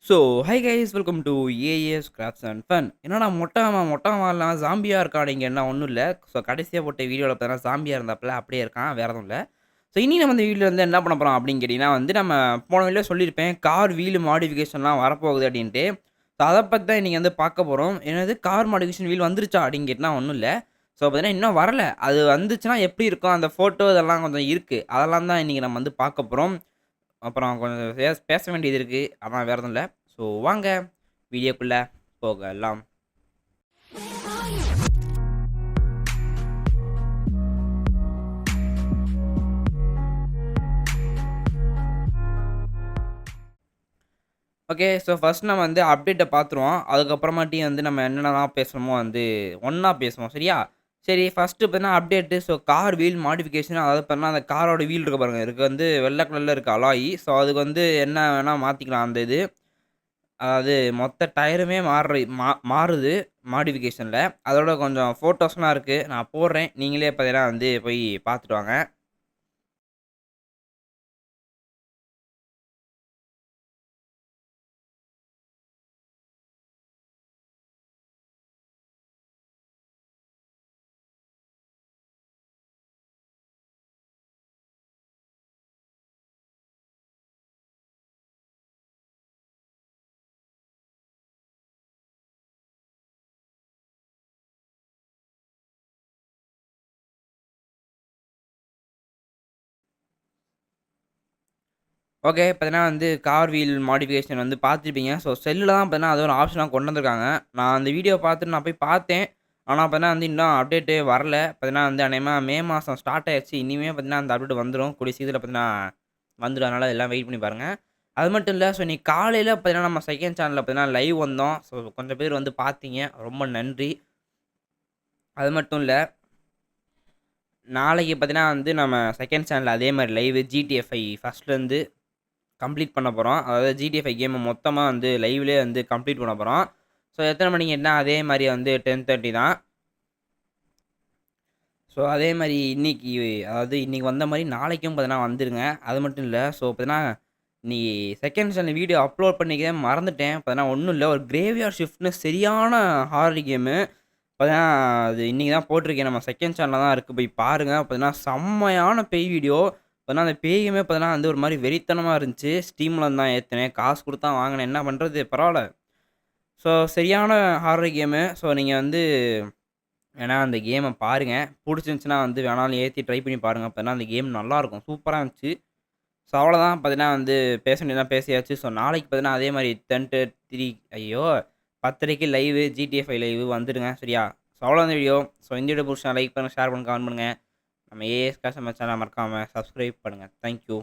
So, hi guys welcome to as crafts and fun. என்னடா மொட்டை மாடிலாம் Zambia இருக்கான் என்ன ஒண்ணும் இல்ல. ஸோ, கடைசியா போட்ட வீடியோல பார்த்தீங்கன்னா, ஜாம்பியா இருந்தாப்புல அப்படியே இருக்கான். வேற எதுவும் இல்ல. ஸோ, இனி நம்ம இந்த வீடியோல வந்து என்ன பண்ண போறோம் அப்படின்னு கேட்டீங்கன்னா வந்து, நம்ம போன வீடியோல சொல்லியிருப்பேன். கார் வீல் மாடிஃபிகேஷன்லாம் வரப்போகுது அப்படின்ட்டு. ஸோ, அத பத்தி தான் இன்னைக்கு வந்து பார்க்க போறோம். என்னது கார் மாடிஃபிகேஷன் வீல் வந்துருச்சா அப்படின்னு கேட்டா ஒண்ணும் இல்ல. ஸோ, பார்த்தீங்கன்னா இன்னும் வரல. அது வந்துச்சுன்னா எப்படி இருக்கும்? அந்த ஃபோட்டோ இதெல்லாம் கொஞ்சம் இருக்கு. அதெல்லாம் தான் இன்னைக்கு நம்ம வந்து பார்க்க போறோம். அப்புறம் கொஞ்சம் பேச வேண்டியது இருக்கு. அதான் வேற எதுவும் இல்ல. ஸோ வாங்க வீடியோக்குள்ள போகலாம். ஓகே. ஸோ ஃபர்ஸ்ட் நம்ம வந்து அப்டேட்ட பார்த்துருவோம். அதுக்கப்புறமாட்டி வந்து நம்ம என்னென்னலாம் பேசணுமோ வந்து ஒண்ணா பேசுவோம். சரியா? சரி ஃபர்ஸ்ட்டு பார்த்தீங்கன்னா update. So car wheel modification அதாவது பார்த்தீங்கன்னா, அந்த காரோட வீல் இருக்கு பாருங்க. இதுக்கு வந்து வெள்ள கலர்ல இருக்கு அலாய். ஸோ அதுக்கு வந்து என்ன வேணா மாத்திக்கலாம் அந்த இது. அதாவது மொத்த டயருமே மாறுது மாடிஃபிகேஷன்ல. அதோட கொஞ்சம் ஃபோட்டோஸ்லாம் இருக்கு. நான் போடுறேன். நீங்களே பார்த்தீங்கன்னா வந்து போய் பார்த்துட்டு வாங்க. ஓகே. பார்த்தீங்கன்னா வந்து கார் வீல் மாடிஃபிகேஷன் வந்து பார்த்துருப்பீங்க. ஸோ செல்லுல தான் பார்த்தீங்கன்னா அது ஒரு ஆப்ஷனா கொண்டு வந்திருக்காங்க. நான் அந்த வீடியோ பார்த்துட்டு நான் போய் பார்த்தேன். ஆனா பார்த்தீங்கன்னா வந்து இன்னும் அப்டேட்டே வரல. பார்த்தீங்கன்னா வந்து அநேகமா மே மாசம் ஸ்டார்ட் ஆயிருச்சு. இனிமே பார்த்தீங்கன்னா அந்த அப்டேட் வந்துரும். கூடிய சீக்கிரத்தில பார்த்தீங்கன்னா வந்துரும். அதனால எல்லாம் வெயிட் பண்ணி பாருங்க. அது மட்டும் இல்ல. ஸோ இன்னைக்கு காலையில பார்த்தீங்கன்னா நம்ம செகண்ட் சேனல்ல பார்த்தீங்கன்னா லைவ் வந்தோம். ஸோ கொஞ்சம் பேர் வந்து பார்த்தீங்க. ரொம்ப நன்றி. அது மட்டும் இல்ல. நாளைக்கு பார்த்தீங்கன்னா வந்து நம்ம செகண்ட் சேனல்ல அதே மாரி லைவ் GTA 5 ஃபர்ஸ்ட்லேருந்து கம்ப்ளீட் பண்ண போறோம். அதாவது GTA 5 கேம மொத்தமா வந்து லைவ்லயே வந்து கம்ப்ளீட் பண்ண போறோம். ஸோ எத்தன மணிக்குன்னா, அதே மாரி வந்து 10:30 தான். ஸோ அதே மாரி இன்னைக்கு அதாவது இன்னைக்கு வந்த மாரி நாளைக்கும் பார்த்தீங்கன்னா வந்துருங்க. அது மட்டும் இல்ல. ஸோ பார்த்தீங்கன்னா, இன்னைக்கு செகண்ட் சேனல் வீடியோ அப்லோட் பண்ணிக்கவே மறந்துட்டேன். பார்த்தீங்கன்னா ஒண்ணும் இல்ல. ஒரு கிரேவ்யார்ட் ஷிஃப்ட்ன்னு சரியான ஹாரர் கேமு. பார்த்தீங்கன்னா, அது இன்னைக்கு தான் போட்டிருக்கேன். நம்ம செகண்ட் சேனல்ல தான் இருக்கு. போய் பாருங்க. பார்த்தீங்கன்னா செம்மையான பேய் வீடியோ. பார்த்தீங்கன்னா, அந்த பேயுமே பார்த்தீங்கன்னா வந்து ஒரு மாரி வெறித்தனமா இருந்துச்சு. ஸ்டீம்ல இருந்து தான் ஏத்துனேன். காசு குடுத்து தான் வாங்குனேன். என்ன பண்றது? பரவால்ல. ஸோ சரியான ஹாரர் கேமு. ஸோ நீங்க வந்து வேணா அந்த கேம பாருங்க. புடிச்சிருந்துச்சுன்னா வந்து வேணாலும் ஏத்தி ட்ரை பண்ணி பாருங்க. அப்பன்னா அந்த கேம் நல்லாருக்கும். சூப்பரா இருந்துச்சு. ஸோ அவ்வளோதான் பார்த்தீங்கன்னா வந்து பேச வேண்டியதெல்லாம் பேசியாச்சு. ஸோ நாளைக்கு பார்த்தீங்கன்னா அதே மாரி 10:03 ஐயோ! 10:30க்கு லைவு GTA 5 லைவ் வந்துருங்க. சரியா? ஸோ அவ்வளோதான் இந்த வீடியோ. ஸோ இந்த வீடியோ புடிச்சா லைக் பண்ணுங்க, ஷேர் பண்ணுங்க, கமெண்ட் பண்ணுங்க. நம்ம ஏஎஸ் காசு நம்ம சேனல மறக்காம சப்ஸ்கிரைப் பண்ணுங்க. Thank you.